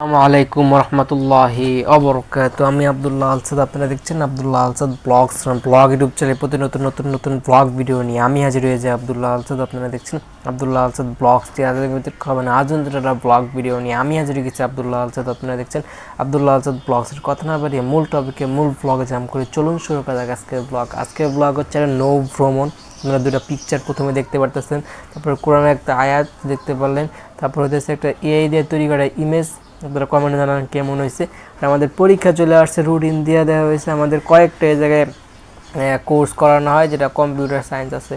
আসসালামু আলাইকুম রহমতুল্লাহি অবরকাত। আমি আব্দুল্লাহ আলসাদ, আপনারা দেখছেন Abdullah Alsad blogs blog YouTube channel. প্রতি নতুন নতুন নতুন ব্লগ ভিডিও নিয়ে আমি হাজির হয়েছি আব্দুল্লাহ আলসাদ। আপনারা দেখছেন আব্দুল্লাহ আলসাদ ব্লগস। খাবেন আজন্তরা ব্লগ ভিডিও নিয়ে আমি হাজির হয়ে গেছি আব্দুল্লাহ আলসাদ। আপনারা দেখছেন আব্দুল্লাহ আলসাদ ব্লগসের। কথা না বাড়িয়ে মূল টপিকে মূল ব্লগে জাম করে চলুন শুরু করা যাক আজকের ব্লগ। আজকের ব্লগ হচ্ছে নৌ ভ্রমণ। আপনারা দুটো পিকচার প্রথমে দেখতে পারতেছেন, তারপর কোরআনের একটা আয়াত দেখতে পারলেন, তারপর হচ্ছে একটা এআই দিয়ে তৈরি করা ইমেজ। আপনারা কমেন্টে জানান কেমন হয়েছে। আর আমাদের পরীক্ষা চলে আসছে, রুটিন দিয়ে দেওয়া হয়েছে। আমাদের কয়েকটা এই জায়গায় কোর্স করানো হয়, যেটা কম্পিউটার সায়েন্স আছে,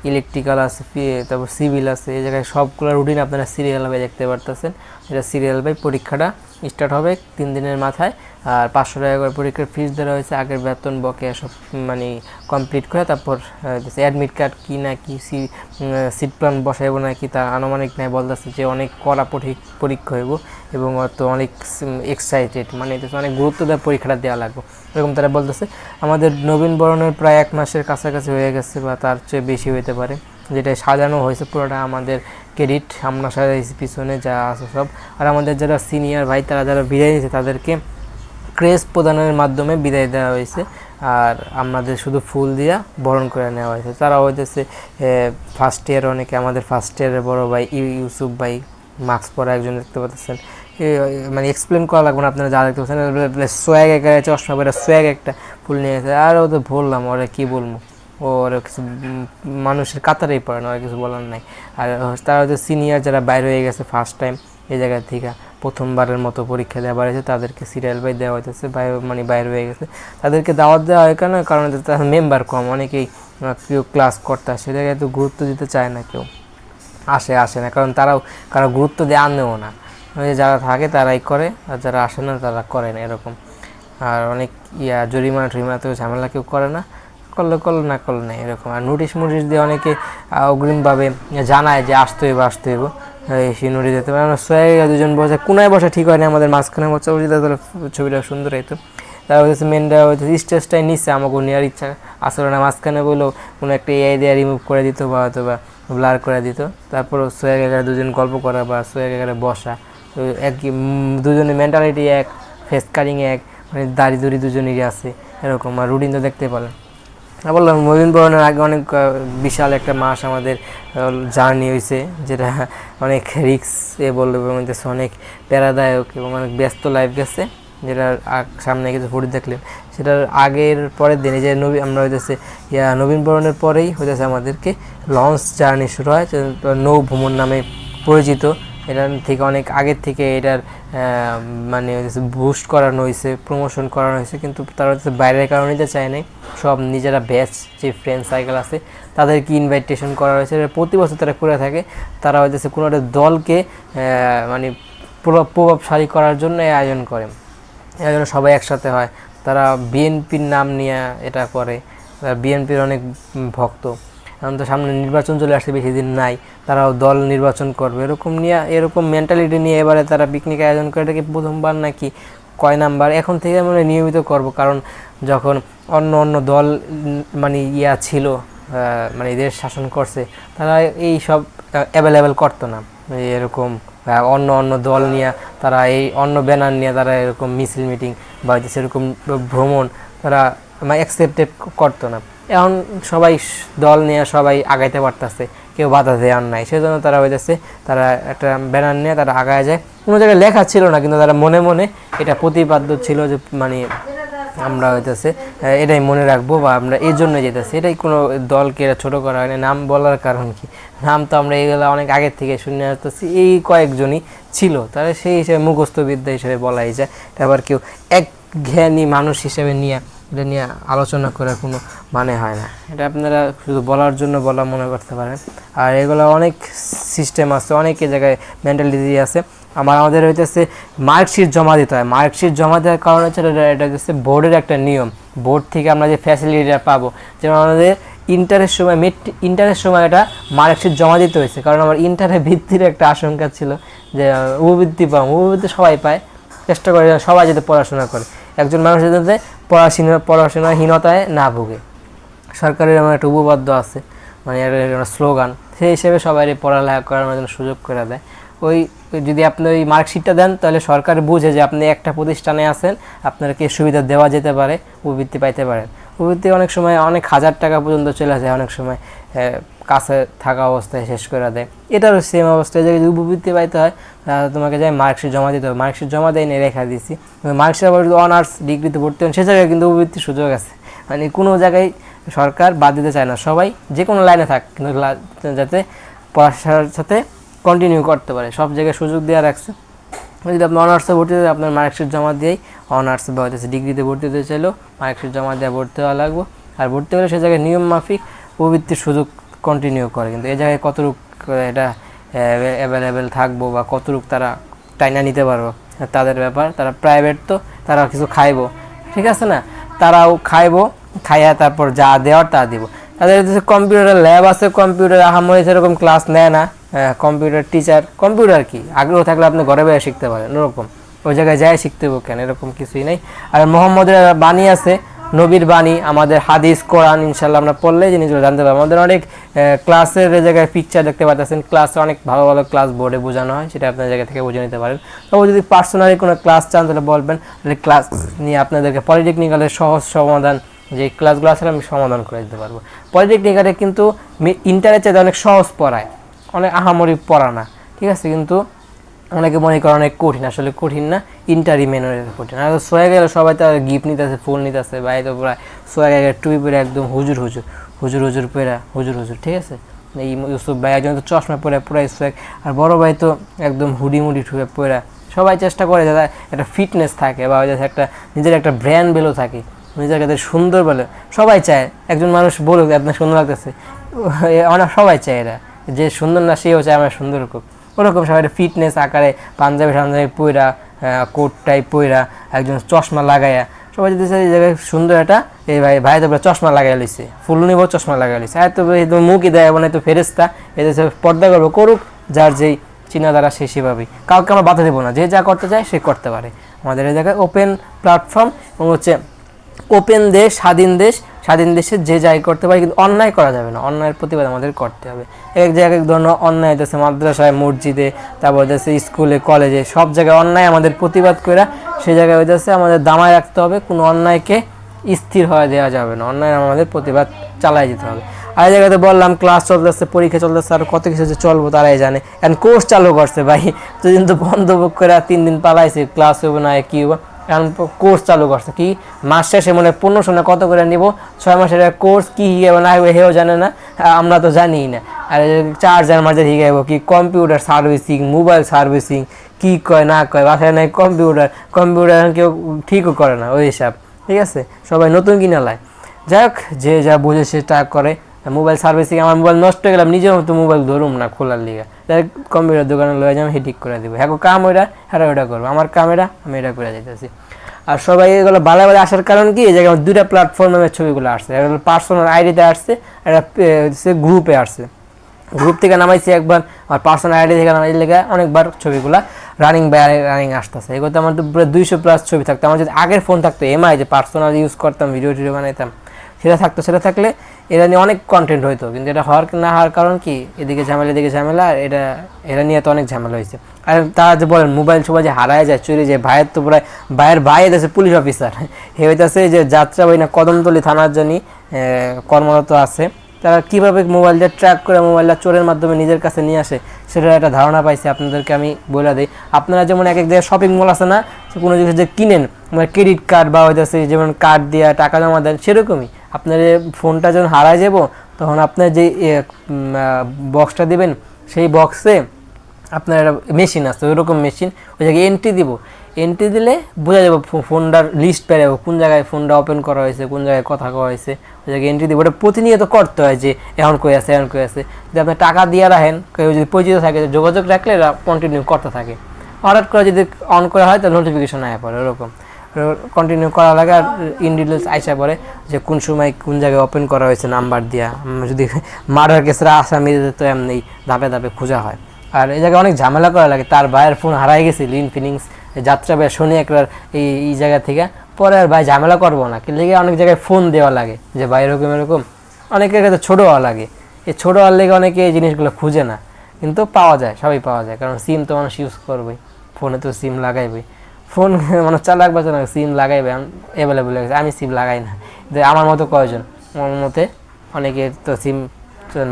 ইলেকট্রিক্যাল আছে, তারপর সিভিল আছে। এই জায়গায় সবগুলো রুটিন আপনারা সিরিয়াল বাই দেখতে পারতেছেন। এটা সিরিয়াল বাই পরীক্ষাটা স্টার্ট হবে 3 দিনের মাথায়। আর 500 টাকা করে পরীক্ষার ফিস দেওয়া হয়েছে। আগের বেতন বকেয়া সব কমপ্লিট করে তারপর অ্যাডমিট কার্ড কি না কি সিট প্ল্যান বসাইব না কি তা আনুমানিক নেয় বলতেছে যে অনেক কড়া পরীক্ষা হইব এবং হয়তো অনেক এক্সাইটেড, অনেক গুরুত্ব দেওয়া পরীক্ষাটা দেওয়া লাগবে এরকম তারা বলতেছে। আমাদের নবীনবরণের প্রায় 1 মাসের কাছাকাছি হয়ে গেছে বা তার চেয়ে বেশি হইতে পারে, যেটা সাজানো হয়েছে পুরোটা আমাদের ক্রেডিট। আমরা সাজাইছি পিছনে যা আছে সব। আর আমাদের যারা সিনিয়র ভাই তারা যারা বিদায় নিয়েছে তাদেরকে ক্রেস প্রদানের মাধ্যমে বিদায় দেওয়া হয়েছে। আর আমাদের শুধু ফুল দিয়া বরণ করে নেওয়া হয়েছে। তারা হইতেছে ফার্স্ট ইয়ার, অনেকে আমাদের ফার্স্ট ইয়ারের বড় ভাই ইউসুফ ভাই, মাস্ক পরা একজন দেখতে পাচ্ছেন। এক্সপ্লেন করা লাগবে না, আপনারা যা দেখতে পাচ্ছেন। সোয়াগ একা চশমা পরে সোয়াগ একটা ফুল নিয়ে গেছে। আর ও তো বললাম ওরা কী বলবো, ওর কিছু মানুষের কাতারেই পড়ে না, ওরা কিছু বলার নাই। আর তারা হচ্ছে সিনিয়র যারা বাইরে হয়ে গেছে ফার্স্ট টাইম এই জায়গা থেকে প্রথমবারের মতো পরীক্ষা দেওয়া হয়েছে, তাদেরকে সিরিয়াল বাই দেওয়া হইতেছে। বাইরে হয়ে গেছে তাদেরকে দাওয়াত দেওয়া হয় কেন? কারণ তার মেম্বার কম, অনেকেই কেউ ক্লাস করতে আসে, সেটাকে এত গুরুত্ব দিতে চায় না, কেউ আসে না, কারণ তারাও কারো গুরুত্ব দিয়ে আনেও না। যারা থাকে তারাই করে, আর যারা আসে না তারা করে না এরকম। আর অনেক জরিমানা তো ঝামেলা কেউ করে না, করলে না করলে নেই এরকম। আর নোটিশ দিয়ে অনেকে অগ্রিমভাবে জানায় যে আসতে হইব সেই নোটিশ দিতে পারে। আমরা দুজন বসে কোনায় বসা ঠিক হয়নি, আমাদের মাঝখানে বসে তাহলে ছবিটা সুন্দর হইতো। তারা হচ্ছে মেনটা হচ্ছে স্টেজটাই নিচ্ছে, আমাকে নেওয়ার ইচ্ছা আসলে না, মাঝখানে বললেও কোনো একটা এআই দিয়ে রিমুভ করে দিত বা হয়তো বা ব্লার করে দিত। তারপর সোয়াগ একারে দুজন গল্প করা বা সোয়াগ একারে বসা, তো একই দুজনের মেন্টালিটি এক, ফেস কাটিং এক, দাড়ি দুড়ি দুজনেরই আছে এরকম। আর রুটিন তো দেখতে পেলেন। বললাম নবীনবরণের আগে অনেক বিশাল একটা মাস আমাদের জার্নি হয়েছে, যেটা অনেক রিক্স বললো এবং অনেক প্যারাদায়ক এবং অনেক ব্যস্ত লাইফ গেছে। যেটার সামনে কিছু ফুটেজ দেখলেন, সেটার আগের পরের দিনে যে আমরা হইতেছে নবীনবরণের পরেই হইতেছে আমাদেরকে লঞ্চ জার্নি শুরু হয়, নৌ ভ্রমণ নামে পরিচিত। এটার থেকে অনেক আগের থেকে এটার বুস্ট করানো হয়েছে, প্রমোশন করানো হয়েছে, কিন্তু তারা হচ্ছে বাইরের কারণে নিতে চায় নাই। সব নিজেরা ব্যাচ যে ফ্রেন্ড সাইকেল আছে তাদেরকে ইনভাইটেশন করা হয়েছে। প্রতি বছর তারা করে থাকে। তারা হইতেছে কোনো একটা দলকে প্রভাবশালী করার জন্য এই আয়োজন করে, এই জন্য সবাই একসাথে হয়। তারা বিএনপির নাম নিয়ে এটা করে, বিএনপির অনেক ভক্ত। এখন তো সামনে নির্বাচন চলে আসছে, বেশি দিন নাই, তারাও দল নির্বাচন করবে এরকম মেন্টালিটি নিয়ে এবারে তারা পিকনিক আয়োজন করে। এটাকে প্রথমবার নাকি কয় নাম্বার, এখন থেকে আমরা নিয়মিত করব। কারণ যখন অন্য দল ছিল, দেশ শাসন করছে, তারা এই সব অ্যাভেলেবেল করতো না। এরকম অন্য দল নিয়ে তারা এই অন্য ব্যানার নিয়ে তারা এরকম মিছিল মিটিং বা সেরকম ভ্রমণ তারা অ্যাকসেপ্টেড করতো না। এখন সবাই দল নিয়ে সবাই আগাইতে পারতেছে, কেউ বাধা দেওয়ার নাই, সেজন্য তারা হইতেছে তারা একটা ব্যানার নিয়ে তারা আগায় যায়। কোনো জায়গায় লেখা ছিল না, কিন্তু তারা মনে মনে এটা প্রতিপাদ্য ছিল যে আমরা হইতেছে এটাই মনে রাখবো বা আমরা এই জন্য যেতেছি। এটাই কোনো দলকে এরা ছোটো করা হয় না। নাম বলার কারণ কি, নাম তো আমরা এইগুলো অনেক আগের থেকে শুনে আসতেছি, এই কয়েকজনই ছিল, তাহলে সেই হিসেবে মুখস্থবিদ্যা হিসেবে বলাই যায়। আবার কেউ একঘেয়েমি মানুষ হিসেবে এটা নিয়ে আলোচনা করার কোনো মানে হয় না। এটা আপনারা শুধু বলার জন্য বলা মনে করতে পারেন। আর এগুলো অনেক সিস্টেম আছে, অনেক জায়গায় মেন্টালিটি আছে। আমাদের হইতেছে মার্কশিট জমা দিতে হয়। মার্কশিট জমা দেওয়ার কারণ হচ্ছে এটা হচ্ছে বোর্ডের একটা নিয়ম। বোর্ড থেকে আমরা যে ফ্যাসিলিটিটা পাবো, যেমন আমাদের ইন্টারের সময় এটা মার্কশিট জমা দিতে হয়েছে, কারণ আমার ইন্টারের ভিত্তির একটা আশঙ্কা ছিল যে উপবৃত্তি সবাই পায়, চেষ্টা করে সবাই যাতে পড়াশোনা করে, একজন মানুষ যাতে পড়াশোনাহীনতায় না ভোগে। সরকারের আমার একটা উপপাদ্য আছে, একটা স্লোগান, সেই হিসেবে সবাই পড়ালেখা করার জন্য সুযোগ করে দেয়। ওই যদি আপনি ওই মার্কশিটটা দেন তাহলে সরকার বুঝে যে আপনি একটা প্রতিষ্ঠানে আছেন, আপনাকে সুবিধা দেওয়া যেতে পারে, উপবৃত্তি পাইতে পারেন। উপবৃত্তি অনেক সময় অনেক হাজার টাকা পর্যন্ত চলে যায়, অনেক সময় কাছে থাকা অবস্থায় শেষ করে দেয়। এটারও সেম অবস্থায় যদি উপবৃত্তি পাইতে হয় তোমাকে যাই মার্কশিট জমা দিতে হবে। মার্কশিট জমা দেয় নিয়ে রেখা দিয়েছি, মার্কশিট আবার যদি অনার্স ডিগ্রিতে ভর্তি হন সে জায়গায় কিন্তু উপবৃত্তির সুযোগ আছে। মানে কোনো জায়গায় সরকার বাদ দিতে চায় না, সবাই যে কোনো লাইনে থাক কিন্তু যাতে পড়াশোনার সাথে কন্টিনিউ করতে পারে, সব জায়গায় সুযোগ দেওয়া রাখছে। যদি আপনি অনার্সে ভর্তি হতে আপনার মার্কশিট জমা দিয়েই অনার্স বা হচ্ছে ডিগ্রিতে ভর্তি হতে চাইলেও মার্কশিট জমা দেওয়া ভর্তি হওয়া লাগবে। আর ভর্তি হলে সে জায়গায় নিয়ম মাফিক প্রবৃত্তির সুযোগ কন্টিনিউ করে, কিন্তু এই জায়গায় কতটুক এটা অ্যাভেলেবেল থাকবো বা কতটুক তারা টাইনা নিতে পারবো তাদের ব্যাপার। তারা প্রাইভেট তো তারা কিছু খাইবো, ঠিক আছে না, তারাও খাইবো, খাইয়া তারপর যা দেওয়ার তা দিব। তাদের কম্পিউটার ল্যাব আছে, কম্পিউটার আহামরি সেরকম ক্লাস নেয় না, কম্পিউটার টিচার, কম্পিউটার কি আগ্রহ থাকলে আপনি ঘরে বসে শিখতে পারেন, ওরকম ওই জায়গায় যাই শিখতে হবে কেন, এরকম কিছুই নেই। আর মোহাম্মদের বাণী আছে, নবীর বাণী, আমাদের হাদিস কোরআন ইনশাল্লাহ আমরা পড়লে জিনিসগুলো জানতে পারবো। আমাদের অনেক ক্লাসের জায়গায় পিকচার দেখতে পাচ্ছেন, ক্লাসে অনেক ভালো ভালো ক্লাস বোর্ডে বোঝানো হয়, সেটা আপনার জায়গা থেকে বুঝে নিতে পারেন। তবে যদি পার্সোনালি কোনো ক্লাস চান তাহলে বলবেন, তাহলে ক্লাস নিয়ে আপনাদেরকে পলিটেকনিক্যালের সহজ সমাধান যে ক্লাসগুলো আছে আমি সমাধান করে দিতে পারবো। পলিটেকনিক্যালে কিন্তু ইন্টারের চাইতে অনেক সহজ পড়ায়, অনেক আহামরি পড়া না, ঠিক আছে, কিন্তু অনেকে মনে করে অনেক কঠিন, আসলে কঠিন না, ইন্টারি মেনের কঠিন। আর সোয়া গেলে সবাই তো গিফট নিতেছে, ফুল নিতেছে, বাইরে তো প্রায় সোয়া গেলে টুপি পরে একদম হুজুর হুজুর হুজুর হুজুর পরে হুজুর হুজুর, ঠিক আছে। এই ইউসুফ ভাই একজন তো চশমা পরে পুরাই সোয়াগ, আর বড় ভাই তো একদম হুডি মুডি ঠুয়ে পরে। সবাই চেষ্টা করে যাতে একটা ফিটনেস থাকে বা যাতে একটা নিজের একটা ব্র্যান্ড ভ্যালু থাকে, নিজের কাছে সুন্দর বলে সবাই চায় একজন মানুষ বলুক আপনার সুন্দর লাগতেছে, অনেক সবাই চায় এরা, যে সুন্দর না সেও চায় আমার সুন্দর হোক, ওরকম সবাই ফিটনেস আকারে পাঞ্জাবি টাঞ্জাবি পইরা কোট টাইপ পইরা একজন চশমা লাগাইয়া সবাই যদি এই জায়গায় সুন্দর একটা এই ভাই তো চশমা লাগাই লইছে, ফুল নিব চশমা লাগাই লইছে, আর তো মুখই দেয় মানে তো ফেরেস্তা এদের পর্দা করবো, করুক যার যেই চিন্তাধারা সে সেভাবেই, কাউকে আমরা বাধা দেবো না, যে যা করতে চায় সে করতে পারে। আমাদের এই জায়গায় ওপেন প্ল্যাটফর্ম এবং হচ্ছে ওপেন দেশ, স্বাধীন দেশ, স্বাধীন দেশে যে যাই করতে পারে, কিন্তু অন্যায় করা যাবে না, অন্যায়ের প্রতিবাদ আমাদের করতে হবে। এক জায়গায় এক ধরনের অন্যায় হইতেছে মাদ্রাসায়, মসজিদে, তারপর হইতেছে স্কুলে কলেজে, সব জায়গায় অন্যায় আমাদের প্রতিবাদ করে সেই জায়গায় হইতেছে আমাদের দামায় রাখতে হবে, কোনো অন্যায়কে স্থির হয়ে দেওয়া যাবে না, অন্যায় আমাদের প্রতিবাদ চালাই যেতে হবে। আর এই জায়গাতে বললাম ক্লাস চলতেছে, পরীক্ষা চলতেছে, আর কত কিছু যে চলবো তারাই জানে। এখন কোর্স চালু করছে ভাই, দুদিন তো বন্ধ করে 3 দিন পালাইছে, ক্লাস হবে না কি হবে, এখন কোর্স চালু করছে, কি মাস শেষে মনে 1500 না কত করে নিব, 6 মাসের কোর্স, কি হিগাবো না হিগাবো হেও জানে না, আমরা তো জানিই না। আর চার্জার মার্জার হিগাবো কি, কম্পিউটার সার্ভিসিং, মোবাইল সার্ভিসিং, কি কয় না কয়, বাসায় নাই কম্পিউটার, কম্পিউটার কেউ ঠিকও করে না ওই হিসাব, ঠিক আছে, সবাই নতুন কিনা লায়। যাই হোক, যে যা বুঝে সে তা করে। মোবাইল সার্ভিসিং, আমার মোবাইল নষ্ট হয়ে গেলাম, নিজের মতো মোবাইল ধরুম না খোলার লিগা, ডাইরেক্ট কম্পিউটার দোকানে লয়ে যাবো, হে ঠিক করে দিব, হ্যাঁ কাম ওইটা হ্যাঁ ওইটা করবো, আমার কামেরা আমি এটা করে যেতেছি। আর সবাই এগুলো বালা বালা আসার কারণ কি, এই জায়গায় 2টা প্ল্যাটফর্মের ছবিগুলো আসছে, একটা হলো পার্সোনাল আইডিতে আসছে, একটা গ্রুপে আসছে। গ্রুপ থেকে নামাইছি একবার, আর পার্সোনাল আইডি থেকে নামাই লেগে অনেকবার ছবিগুলো রানিং বাই রানিং আসতেছে। এগুলোতে আমার তো পুরো 200+ ছবি থাকতো। আমার যদি আগের ফোন থাকতো এমআই, যে পার্সোনাল ইউজ করতাম, ভিডিও টিডিও বানাইতাম, সেটা থাকতো, সেটা থাকলে এটা নিয়ে অনেক কন্টেন্ট হইতো, কিন্তু এটা হওয়ার না হওয়ার কারণ কি, এদিকে ঝামেলা এদিকে ঝামেলা, এটা নিয়ে তো অনেক ঝামেলা হয়েছে। আর তারা যে বলেন মোবাইল সবাই যে হারায় যায়, চুরি যায়, ভাইয়ের তো প্রায় ভাইয়ের ভাই আছে পুলিশ অফিসার, হে হইতেছে যে যাত্রা বই না কদমতলী থানার জন্য কর্মরত আছে, তারা কীভাবে মোবাইলটা ট্র্যাক করে মোবাইলটা চোরের মাধ্যমে নিজের কাছে নিয়ে আসে সেটার একটা ধারণা পাইছে। আপনাদেরকে আমি বলে দিই, আপনারা যেমন এক জায়গায় শপিং মল আছে না, কোনো জিনিস যে কিনেন মানে ক্রেডিট কার্ড বা হইতেছে যেমন কার্ড দিয়ে টাকা জমা দেন, সেরকমই আপনার ফোনটা যখন হারায় যাব তখন আপনার যে বক্সটা দেবেন সেই বক্সে আপনার একটা মেশিন আছে, ওইরকম মেশিন, ওই জায়গায় এন্ট্রি দিব, এন্ট্রি দিলে বোঝা যাবে ফোনটার লিস্ট পেয়ে যাবো, কোন জায়গায় ফোনটা ওপেন করা হয়েছে, কোন জায়গায় কথা কওয়া হয়েছে, ওই জায়গায় এন্ট্রি দিব। ওটা প্রতিনিয়ত করতে হয় যে এখন কই আছে এখন কই আছে, যদি আপনি টাকা দিয়ে রাখেন, কেউ যদি পরিচিত থাকে যোগাযোগ রাখলে এরা কন্টিনিউ করতে থাকে। হঠাৎ করে যদি অন করা হয় তাহলে নোটিফিকেশন আয়া পড়ে, ওরকম কন্টিনিউ করা লাগে। আর ইন ডিটেলস আইসা পড়ে যে কোন সময় কোন জায়গায় ওপেন করা হয়েছে নাম্বার দিয়া, যদি মার্ডার কেসরা আসামিদের তো এমনি ধাপে ধাপে খোঁজা হয়। আর এই জায়গায় অনেক ঝামেলা করা লাগে, তার ভাইয়ের ফোন হারাই গেছে ইনফিনিক্স যাত্রা ভাই শুনি একবার এই জায়গা থেকে, পরে আর ভাই ঝামেলা করবো না, কিন্তু অনেক জায়গায় ফোন দেওয়া লাগে যে ভাই এরকম এরকম, অনেকের কাছে ছোটো হওয়া লাগে, এই ছোটো হওয়ার লেগে অনেকে এই জিনিসগুলো খুঁজে না, কিন্তু পাওয়া যায়, সবই পাওয়া যায়, কারণ সিম তো মানুষ ইউজ করবে, ফোনে তো সিম লাগাইবে, ফোন মানুষ চালাক বাচ্চা না সিম লাগাইবে, অ্যাভেলেবেল হয়ে গেছে। আমি সিম লাগাই না, যে আমার মতো কয়জন, আমার মতে অনেকে তো সিম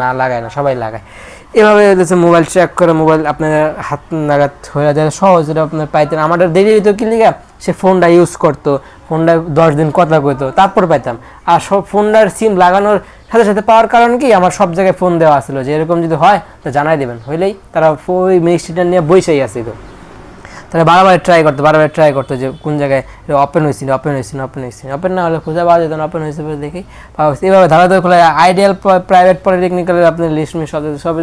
না লাগায় না, সবাই লাগায়। এভাবে হচ্ছে মোবাইল ট্র্যাক করে, মোবাইল আপনার হাত নাগাদ হয়ে যায়, সহজ এটা আপনার পাইতেন। আমাদের দেরি হইতো কি লিগা, সে ফোনটা ইউজ করতো, ফোনটা 10 দিন কথা কইতো, তারপর পাইতাম। আর সব ফোনটার সিম লাগানোর সাথে সাথে পাওয়ার কারণ কি, আমার সব জায়গায় ফোন দেওয়া ছিল, যে এরকম যদি হয় তো জানাই দেবেন, হইলেই তারা ওই মিনিস্ট্রিটা নিয়ে বসেই আসছিল। তারা বারবার ট্রাই করতো যে কোন জায়গায় ওপেন ওপেন না হলে খুঁজে পাওয়া যেত না, ওপেন হয়েছে বলে দেখি পাওয়া গেছে। এইভাবে ধারা ধরে খোলা। আইডিয়াল প্রাইভেট পলিটেকনিক্যালের আপনার লিস্ট সব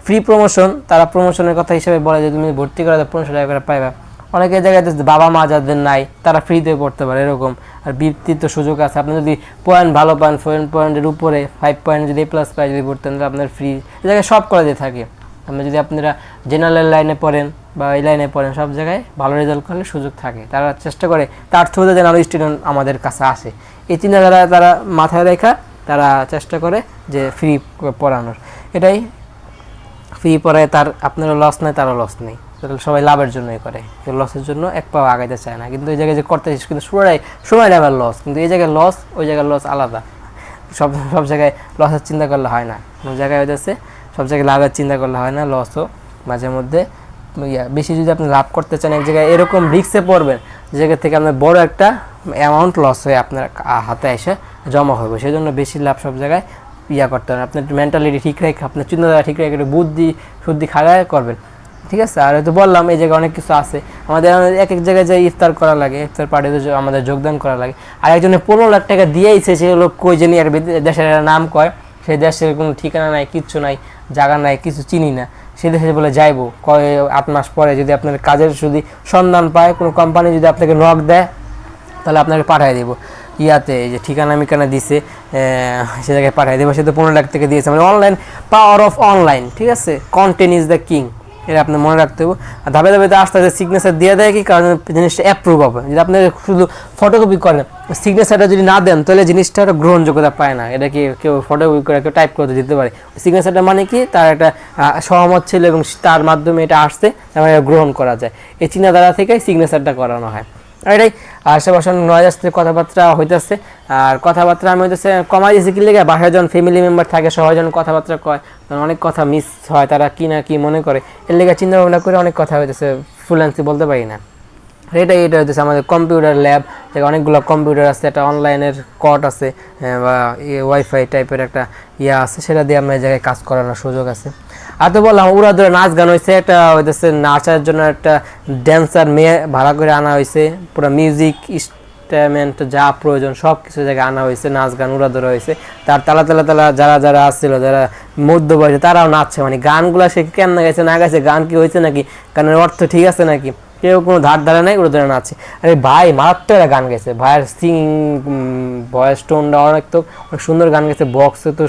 ফ্রি প্রমোশন, তারা প্রমোশনের কথা হিসেবে বলে যে তুমি ভর্তি করা 1500 টাকা করে পাইবা। অনেকের জায়গায় বাবা মা যাদের নাই তারা ফ্রিতে পড়তে পারে এরকম। আর বৃত্তির তো সুযোগ আছে, আপনি যদি পয়েন্ট ভালো পান, 4 পয়েন্টের উপরে 5 পয়েন্ট যদি প্লাস পাই যদি পড়তেন, তাহলে আপনার ফ্রি এই জায়গায় সব কলেজে থাকে। আপনি যদি আপনারা জেনারেল লাইনে পড়েন বা এই লাইনে পড়েন, সব জায়গায় ভালো রেজাল্ট করলে সুযোগ থাকে। তারা চেষ্টা করে তার থ্রুতে যেন আরও স্টুডেন্ট আমাদের কাছে আসে, এই চিন্তাধারা তারা মাথায় রেখা তারা চেষ্টা করে যে ফ্রি পড়ানোর। এটাই ফ্রি পড়ায় তার আপনারও লস নেই, তারও লস নেই, সবাই লাভের জন্যই করে, কেউ লসের জন্য এক পাও আগাইতে চায় না। কিন্তু এই জায়গায় যে করতে কিন্তু সময় নেবার লস, কিন্তু এই জায়গায় লস, ওই জায়গায় লস আলাদা। সব জায়গায় লসের চিন্তা করলে হয় না, কোনো জায়গায় হইতেছে সব জায়গায় লাভের চিন্তা করলে হয় না, লসও মাঝে মধ্যে বেশি। যদি আপনি লাভ করতে চান এক জায়গায় এরকম রিস্কে পড়বেন, যে জায়গা থেকে আপনার বড় একটা অ্যামাউন্ট লস হয়ে আপনার হাতে এসে জমা হবে, সেই জন্য বেশি লাভ সব জায়গায় করতে হবে। আপনার মেন্টালিটি ঠিক রেখে, আপনার চিন্তাধারা ঠিক রেখে, বুদ্ধি শুদ্ধি খাগায় করবেন, ঠিক আছে। আর হয়তো বললাম এই জায়গায় অনেক কিছু আছে, আমাদের এক জায়গায় যে ইফতার করা লাগে, ইফতার পার্টিতে আমাদের যোগদান করা লাগে। আর একজনে 15 লাখ টাকা দিয়েইছে, সে লোক কই জানি আর দেশের নাম কয়, সেই দেশের কোনো ঠিকানা নাই, কিচ্ছু নাই, জায়গা নাই, কিছু চিনি না, সে দেশে বলে যাইবো 8 মাস পরে। যদি আপনার কাজের যদি সন্ধান পায়, কোনো কোম্পানি যদি আপনাকে নক দেয়, তাহলে আপনাকে পাঠিয়ে দেবো ইয়াতে, এই যে ঠিকানা মিকানা দিছে সে জায়গায় পাঠিয়ে দেবো। সে তো 15 লাখ টাকা দিয়েছে, মানে অনলাইন, পাওয়ার অফ অনলাইন, ঠিক আছে। কন্টেন্ট ইজ দ্য কিং, এটা আপনার মনে রাখতে হবে। আর ধাপে ধাপে আস্তে আস্তে সিগনেচার দিয়ে দেয় কি, কারণ জিনিসটা অ্যাপ্রুভ হবে। যদি আপনি শুধু ফটোকপি করেন, সিগনেচারটা যদি না দেন, তাহলে জিনিসটা একটা গ্রহণযোগ্যতা পায় না। এটা কি কেউ ফটোকপি করে কেউ টাইপ করতে দিতে পারে, সিগনেচারটা মানে কি তার একটা সহমত ছিল এবং তার মাধ্যমে এটা আসছে, এবং গ্রহণ করা যায়। এই চিন্তাধারা থেকে সিগনেচারটা করানো হয়। আর এটাই আশেপাশে নয় আসতে কথাবার্তা হইতেছে। আর কথাবার্তা আমি হইতেছে কমাই দিয়েছি কি লেগে, বাসায় যখন ফ্যামিলি মেম্বার থাকে সবাই যখন কথাবার্তা কয়, তখন অনেক কথা মিস হয়, তারা কি না কি মনে করে, এর লেগে চিন্তা ভাবনা করে অনেক কথা হইতেছে, ফ্লুয়েন্সি বলতে পারি না। এটা হইতেছে আমাদের কম্পিউটার ল্যাব, যেখানে অনেকগুলো কম্পিউটার আছে, একটা অনলাইনের কট আছে বা ওয়াইফাই টাইপের একটা আছে, সেটা দিয়ে আমরা এই জায়গায় কাজ করানোর সুযোগ আছে। আর তো বললাম উড়া ধরে নাচ গান হয়েছে, একটা হইতেছে নাচার জন্য একটা ড্যান্সার মেয়ে ভাড়া করে আনা হয়েছে, পুরো মিউজিক ইনস্ট্রুমেন্ট যা প্রয়োজন সব কিছু জায়গায় আনা হয়েছে, নাচ গান উড়া ধরে হয়েছে। তার তালা যারা আসছিল, যারা মধ্য বয়সে, তারাও নাচছে। মানে গানগুলো সে কেমন গেছে না গেছে, গান কি হয়েছে নাকি, গানের অর্থ ঠিক আছে নাকি, কেউ কোনো ধারে নাই, ওরা ধরে নাচছে। আরে ভাই মারাত্মক একটা গান গেছে, ভাইয়ের সিঙ্গিং ভয়েস টোনটা অনেক সুন্দর গান গেছে, বক্সে তো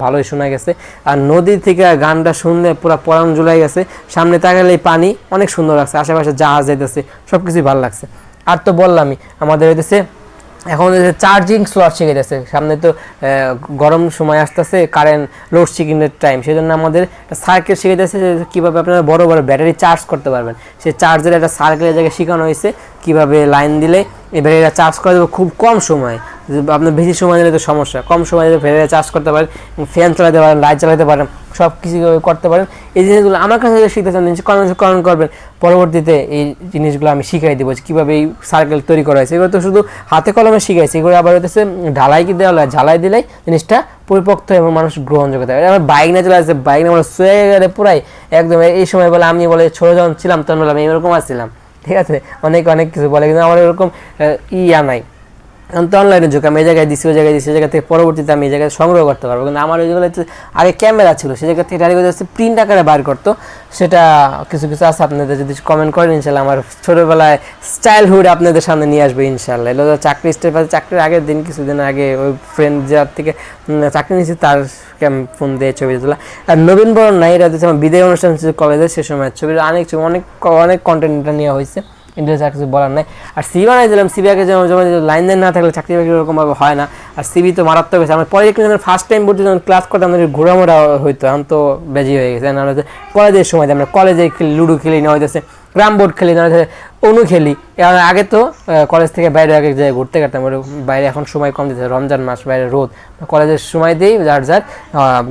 ভালোই শোনা গেছে। আর নদী থেকে গানটা শুনলে পুরো পরাণ জুলাই গেছে, সামনে তাকালে পানি অনেক সুন্দর লাগছে, আশেপাশে জাহাজ যাইতেছে, সব কিছুই ভালো লাগছে। আর তো বললামই আমাদের হইতেছে এখন চার্জিং স্লট শিখে যাচ্ছে, সামনে তো গরম সময় আসতেছে, কারেন্ট লোডশেডিংয়ের টাইম, সেই জন্য আমাদের একটা সার্কেল শিখে যাচ্ছে কীভাবে আপনারা বড় বড় ব্যাটারি চার্জ করতে পারবেন। সেই চার্জের একটা সার্কেলের জায়গায় শেখানো হয়েছে কীভাবে লাইন দিলে এই ব্যাটারিটা চার্জ করে দেবো খুব কম সময়। আপনার বেশি সময় দিলে তো সমস্যা, কম সময় দিলে ব্যাটারি চার্জ করতে পারেন, ফ্যান চালাতে পারেন, লাইট চালাতে পারেন, সব কিছু করতে পারেন। এই জিনিসগুলো আমার কাছে শিখতে চান, কমেন্ট করবেন, পরবর্তীতে এই জিনিসগুলো আমি শিখাই দেবো কীভাবে এই সার্কেল তৈরি করা হয়েছে। এগুলো তো শুধু হাতে কলমে শিখাইছি, এগুলো আবার হইতেছে ঢালাই কি দেওয়া হয়, ঝালাই দিলেই জিনিসটা পরিপক্ত এবং মানুষ গ্রহণযোগ্য থাকে। আমার বাইক না চলে আসছে, বাইক না আমার শুয়ে গেলে পুরাই একদম এই সময় বলে, আমি বলে ছোটো যখন ছিলাম তখন বললাম এরকম আসছিলাম, ঠিক আছে, অনেক কিছু বলে, কিন্তু আমার এরকম নাই। এখন তো অনলাইনে যুগ, আমি এই জায়গায় দিচ্ছি, ওই জায়গায় দিচ্ছি, এই জায়গা থেকে পরবর্তীতে আমি এই জায়গায় সংগ্রহ করতে পারবো। কিন্তু আমার ওইগুলো আগে ক্যামেরা ছিল, সেই জায়গা থেকে ডাইরেক্ট হচ্ছে প্রিন্ট আকারে বার করতো, সেটা কিছু আছে। আপনাদের যদি কমেন্ট করেন ইনশাল্লাহ আমার ছোটোবেলায় চাইল্ডহুড আপনাদের সামনে নিয়ে আসবে ইনশাল্লাহ। এগুলো চাকরি স্টেপ আছে, চাকরির আগের দিন কিছুদিন আগে ওই ফ্রেন্ড যার থেকে চাকরি নিয়েছি তার ফোন দিয়ে ছবি তোলা। আর নবীন বরণ নাই, এটা হচ্ছে আমার বিদায় অনুষ্ঠান কলেজে, সে সময় ছবির অনেক কন্টেন্ট এটা নেওয়া হয়েছে। ইন্টারেস্ট আর কিছু বলার নাই। আর সিভি বানাই দিলাম, সিভিকে যেমন লাইন না থাকলে চাকরি বাকরি ওরকমভাবে হয় না। আর সিভি তো মারাত্মক হয়েছে। আমরা পলিটেকনিক ফার্স্ট টাইম ভর্তি যখন ক্লাস করতাম আমাদের ঘোরামোড়া হইতো, এখন তো বেজি হয়ে গেছে। কলেজের সময় আমরা কলেজে খেলি, লুডো খেলি, না হইতেছে গ্রাম বোর্ড খেলি, না হচ্ছে অনু খেলি। এর আগে তো কলেজ থেকে বাইরে আগে জায়গায় ঘুরতে গেতাম, বাইরে এখন সময় কম দিতে, রমজান মাস বাইরে রোদ, কলেজের সময় দিয়েই যার যার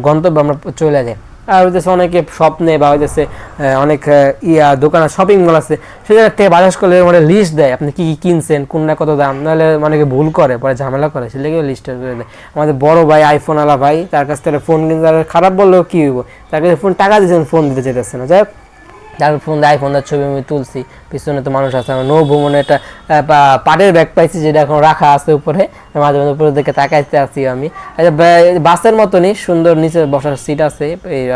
গন্তব্য আমরা চলে যাই। আর হইতেছে অনেকে স্বপ্নে বা হইতেছে অনেক দোকান শপিং মল আছে, সে জায়গার থেকে বাজাজ করলে মানে লিস্ট দেয় আপনি কী কী কিনছেন, কোনটা কত দাম, নাহলে অনেকে ভুল করে, পরে ঝামেলা করে, সে লেগে লিস্টটা করে দেয়। আমাদের বড় ভাই আইফোনওয়ালা ভাই, তার কাছ থেকে ফোন কিনতে খারাপ বললেও কী হইব, তার কাছে ফোন টাকা দিয়েছেন, ফোন দিতে চাইতেছে না। যাই হোক, তারপর ফোন দিয়ে আইফোনটার ছবি আমি তুলছি, পিছনে তো মানুষ আছে। আমার নৌ ভ্রমণে একটা পাটের ব্যাগ পাইছি, যেটা এখন রাখা আছে উপরে, মাঝে মাঝে উপরে দিকে তাকাইতে আছি আমি। বাসের মতনই সুন্দর, নিচে বসার সিট আছে,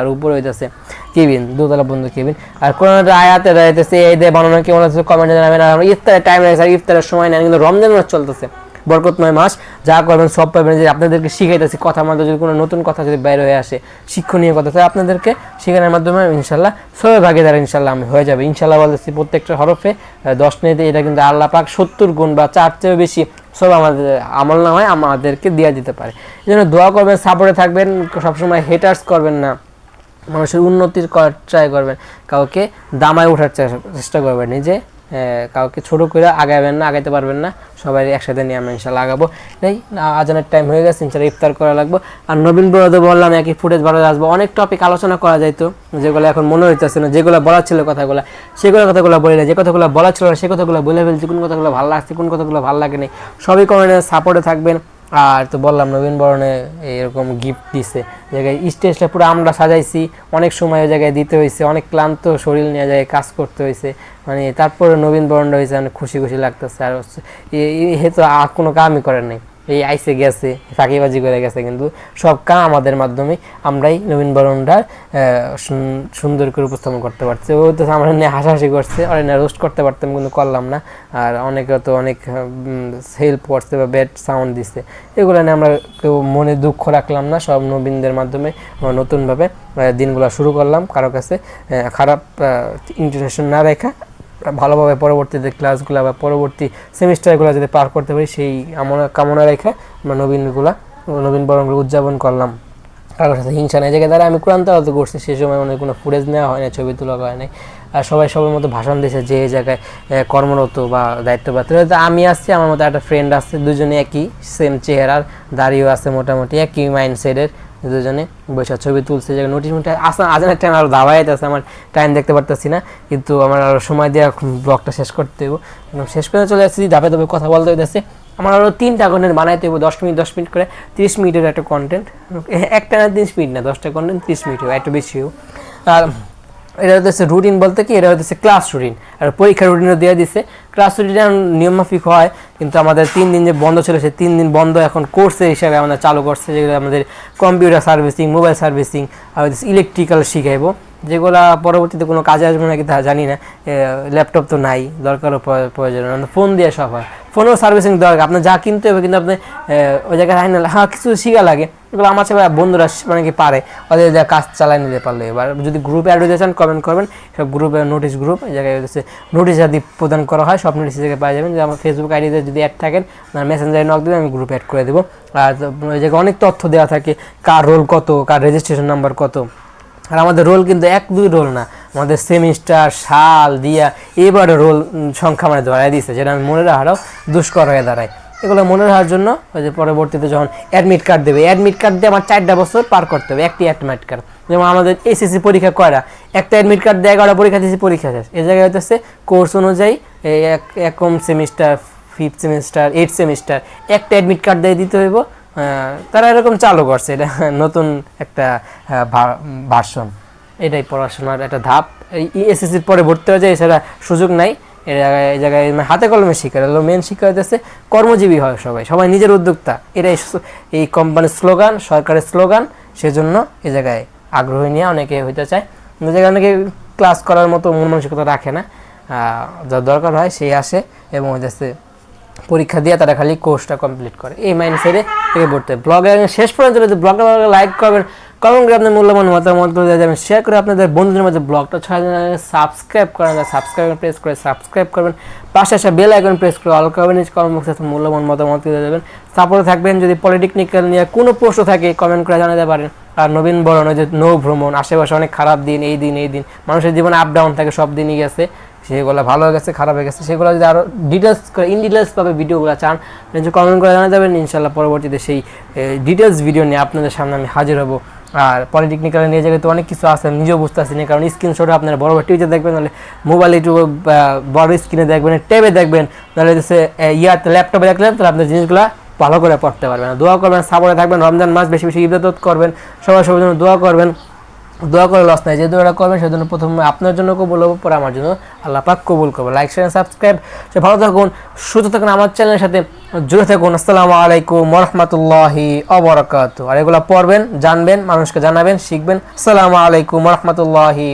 আর উপরে হইতেছে কেবিন, দোতলা বন্ধু কেবিন। আর কোনো আয়াতে রয়েছে এই দিয়ে বানানো কেমন আছে কমেন্টে জানাবেন। আর আমরা ইফতারের টাইম রয়েছে, ইফতারের সময় নেই, কিন্তু রমজান মাস চলতেছে, বরকতময় মাস, যা করবেন সব পাবেন। যে আপনাদেরকে শিখাইতেছি কথার মাধ্যমে, যদি কোনো নতুন কথা যদি বাইরে হয়ে আসে, শিক্ষণীয় কথা, তাই আপনাদেরকে শেখানোর মাধ্যমে ইনশাল্লাহ সবাই ভাগিদার ইনশাল্লাহ আমি হয়ে যাবে। ইনশাল্লাহ বলতেছি প্রত্যেকটা হরফে 10 নিতে, এটা কিন্তু আল্লাহ পাক 70 গুণ বা 4 চেয়েও বেশি সব আমাদের আমল নামায় আমাদেরকে দিয়ে দিতে পারে। এই জন্য দোয়া করবেন, সাপোর্টে থাকবেন, সবসময় হেটার্স করবেন না, মানুষের উন্নতির ট্রাই করবেন, কাউকে দামায় ওঠার চেষ্টা করবেন, নিজে কাউকে ছোটো করে আগাবেন না, আগাইতে পারবেন না, সবাই একসাথে নিয়ে আমরা ইনশাল্লাহ আগাবো। এই আজানের টাইম হয়ে গেছে, ইনশাল্লাহ ইফতার করা লাগবো। আর নবীন বড়দের বললাম একই ফুটেজ ভালো আসবো, অনেক টপিক আলোচনা করা যাইতো, যেগুলো এখন মনে হইতেছে না, যেগুলো বলার ছিল কথাগুলো কথাগুলো বলে না, যে কথাগুলো বলার ছিল না সে কথাগুলো বলে ফেলছি, কোন কথাগুলো ভালো লাগছে, কোন কথাগুলো ভালো লাগেনি, সবই কমেন্টে সাপোর্টে থাকবেন। আর তো বললাম নবীন বরণে এরকম গিফট দিছে, জায়গায় স্টেজটা পুরো আমরা সাজাইছি, অনেক সময় ওই জায়গায় দিতে হয়েছে, অনেক ক্লান্ত শরীর নিয়ে জায়গায় কাজ করতে হয়েছে, মানে তারপরে নবীন বরণটা হয়েছে, অনেক খুশি খুশি লাগতেছে। আর হে তো আর কোনো কামই করেন নাই, এই আইসে গেছে, ফাঁকিবাজি করে গেছে, কিন্তু সব কাম আমাদের মাধ্যমে আমরাই নবীন বরণটা সুন্দর করে উপস্থাপন করতে পারছি। ও তো আমরা নিয়ে হাসাহাসি করছে, আর না রোস্ট করতে পারতাম, কিন্তু করলাম না। আর অনেকে তো অনেক হেল্প করছে বা ব্যাড সাউন্ড দিচ্ছে, এগুলো নিয়ে আমরা কেউ মনে দুঃখ রাখলাম না। সব নবীনদের মাধ্যমে আমরা নতুনভাবে দিনগুলো শুরু করলাম, কারো কাছে খারাপ ইন্টারেকশন না রেখা ভালোভাবে পরবর্তীতে ক্লাসগুলো বা পরবর্তী সেমিস্টারগুলো যদি পার করতে পারি, সেই কামনা রেখে আমরা নবীন বরণগুলো উদযাপন করলাম। কারোর সাথে হিংসা নেই, জায়গায় দ্বারা আমি কোরআন তেলাওয়াত করছি, সেই সময় অনেক কোনো ফুটেজ নেওয়া হয় না, ছবি তোলা হয় নাই। আর সবাই সবার মতো ভাষণ দিয়েছে, যে জায়গায় কর্মরত বা দায়িত্বপ্রাপ্ত। আমি আসছি, আমার মতো একটা ফ্রেন্ড আছে, দুজনে একই সেম চেহারার, দাড়িও আছে মোটামুটি, একই মাইন্ডসেটের, দুজনে বৈশাখ ছবি তুলছে। যে নোটিশ আজানের টাইম আরও দাবাইতে আছে, আমার টাইম দেখতে পারতেছি না, কিন্তু আমার আরও সময় দিয়ে ব্লগটা শেষ করতে হবে। শেষ পর্যন্ত চলে আসছি, ধাপে ধাপে কথা বলতে হইতেছে। আমার আরও 3টা কন্টেন্ট বানাইতে হবে, 10 মিনিট করে, 30 মিনিটের একটা কন্টেন্ট, একটা না 30 মিনিট না, 10টা কন্টেন্ট 30 মিনিট হবে, একটু বেশি হোক। আর এটা হচ্ছে রুটিন বলতে কি, এটা হচ্ছে ক্লাস রুটিন, আর পরীক্ষার রুটিনও দিয়ে দিচ্ছে। ক্লাস রুটিন নিয়মমাফিক হয়, কিন্তু আমাদের 3 দিন যে বন্ধ ছিল, সেই 3 দিন বন্ধ এখন কোর্সের হিসাবে আমাদের চালু করছে, যেগুলো আমাদের কম্পিউটার সার্ভিসিং, মোবাইল সার্ভিসিং, আর ইলেকট্রিক্যাল শিখাইবো, যেগুলো পরবর্তীতে কোনো কাজে আসবে নাকি তা জানি না। ল্যাপটপ তো নাই, দরকারও প্রয়োজন, ফোন দিয়ে সব হয়, ফোনেও সার্ভিসিং দরকার, আপনার যা কিনতে হবে, কিন্তু আপনি ওই জায়গায় হয় না, হ্যাঁ কিছু শিখা লাগে, এগুলো আমার সাথে বন্ধুরা মানে কি পারে, ওদের যা কাজ চালাই নিতে পারলে। এবার যদি গ্রুপে অ্যাড হতে চান কমেন্ট করবেন, সব গ্রুপে নোটিশ গ্রুপ, এই জায়গায় হচ্ছে নোটিশ আদি প্রদান করা হয়, সব নোটিশ জায়গায় পাওয়া যাবেন। যে আমার ফেসবুক আইডিতে যদি অ্যাড থাকেন, মেসেঞ্জারে নক দেবেন, আমি গ্রুপে অ্যাড করে দেবো। আর ওই জায়গায় অনেক তথ্য দেওয়া থাকে, কার রোল কত, কার রেজিস্ট্রেশন নাম্বার কত। আর আমাদের রোল কিন্তু 1-2 রোল না, আমাদের সেমিস্টার, সাল দিয়া এবারে রোল সংখ্যা মানে ধরাই দিয়েছে, যেটা আমি মনে রাখারও দুষ্কর হয়ে দাঁড়ায়। এগুলো মনে রাখার জন্য ওই যে পরবর্তীতে যখন অ্যাডমিট কার্ড দেবে, অ্যাডমিট কার্ড দিয়ে আমার 4টা বছর পার করতে হবে, একটি অ্যাডমিট কার্ড। যেমন আমাদের এসএসসি পরীক্ষা কয়টা, একটা অ্যাডমিট কার্ড দিয়ে 11টা পরীক্ষা দিয়েছি, পরীক্ষা শেষ। এই জায়গায় হচ্ছে কোর্স অনুযায়ী একম semester, 5th semester, 8th semester, একটা অ্যাডমিট কার্ড দিয়ে দিতে হইব। তারা এরকম চালু করছে, এটা নতুন একটা ভার্সন, এটাই পড়াশোনার একটা ধাপ। এসএসসির পরে ভর্তি হয়ে যায়, এছাড়া সুযোগ নাই। এই জায়গায় হাতে কলমে শিক্ষা হলো মেন, শিক্ষা হইতেছে কর্মজীবী হয় সবাই নিজের উদ্যোক্তা, এটাই এই কোম্পানির স্লোগান, সরকারের স্লোগান। সেজন্য এই জায়গায় আগ্রহী নিয়ে অনেকে হইতে চায়, কিন্তু জায়গায় অনেকে ক্লাস করার মতো মন মানসিকতা রাখে না, যা দরকার হয় সেই আসে এবং হইতেছে পরীক্ষা দিয়ে তারা খালি কোর্সটা কমপ্লিট করে, এই মাইন্ডসেটে থেকে পড়তে। ব্লগে শেষ পর্যন্ত যদি ব্লগটা লাইক করবেন, কমেন্ট করে আপনার মূল্যবান মতামত দিয়ে যাবেন, শেয়ার করে আপনাদের বন্ধুদের মাঝে ব্লগটা ছড়িয়ে দেবেন, সাবস্ক্রাইব করেন, সাবস্ক্রাইব প্রেস করে সাবস্ক্রাইব করবেন, পাশে আসা বেল আইকন প্রেস করে অল করবেন, কমেন্ট বক্সে আপনার মূল্যবান মতামত দিয়ে যাবেন, সাপোর্টে থাকবেন। যদি পলিটেকনিক্যাল নিয়ে কোনো প্রশ্ন থাকে কমেন্ট করে জানাতে পারেন। আর নবীন বরণ ওই যে নৌ ভ্রমণ, আশেপাশে অনেক খারাপ দিন, এই দিন মানুষের জীবনে আপ ডাউন থাকে, সব দিনই গেছে, সেগুলো ভালো হয়ে গেছে খারাপ হয়ে গেছে, সেগুলো যদি আরও ডিটেলস করে ইনডিটেলসভাবে ভিডিওগুলো চান কমেন্ট করে জানা যাবেন। ইনশাল্লাহ পরবর্তীতে সেই ডিটেলস ভিডিও নিয়ে আপনাদের সামনে আমি হাজির হব। আর পলিটেকনিক্যাল নিয়ে জায়গায় তো অনেক কিছু আছে, নিজেও বুঝতে পারছি না, কারণ স্ক্রিনশটে আপনারা বড় বড় টিভিতে দেখবেন, নাহলে মোবাইলে একটু বড় স্ক্রিনে দেখবেন, ট্যাবে দেখবেন, নাহলে হচ্ছে ইয়াতে ল্যাপটপে দেখলেন, তাহলে আপনার জিনিসগুলো ভালো করে পড়তে পারবেন। দোয়া করবেন, সাপোর্টে থাকবেন, রমজান মাস বেশি বেশি ইবাদত করবেন, সবার জন্য দোয়া করবেন। দোয়া করে লস নাই, যে দোয়াটা করবেন সেজন্য প্রথমে আপনার জন্য কবুল হবে, পরে আমার জন্য আল্লাহ পাক কবুল করবে। লাইক শেয়ার সাবস্ক্রাইব, সে ভালো থাকুন, সুস্থ থাকুন, আমার চ্যানেলের সাথে জুড়ে থাকুন। আসসালামু আলাইকুম ওয়া রাহমাতুল্লাহি ওয়া বারাকাতুহু। আর এগুলো পড়বেন, জানবেন, মানুষকে জানাবেন, শিখবেন। আসসালামু আলাইকুম ওয়া রাহমাতুল্লাহি।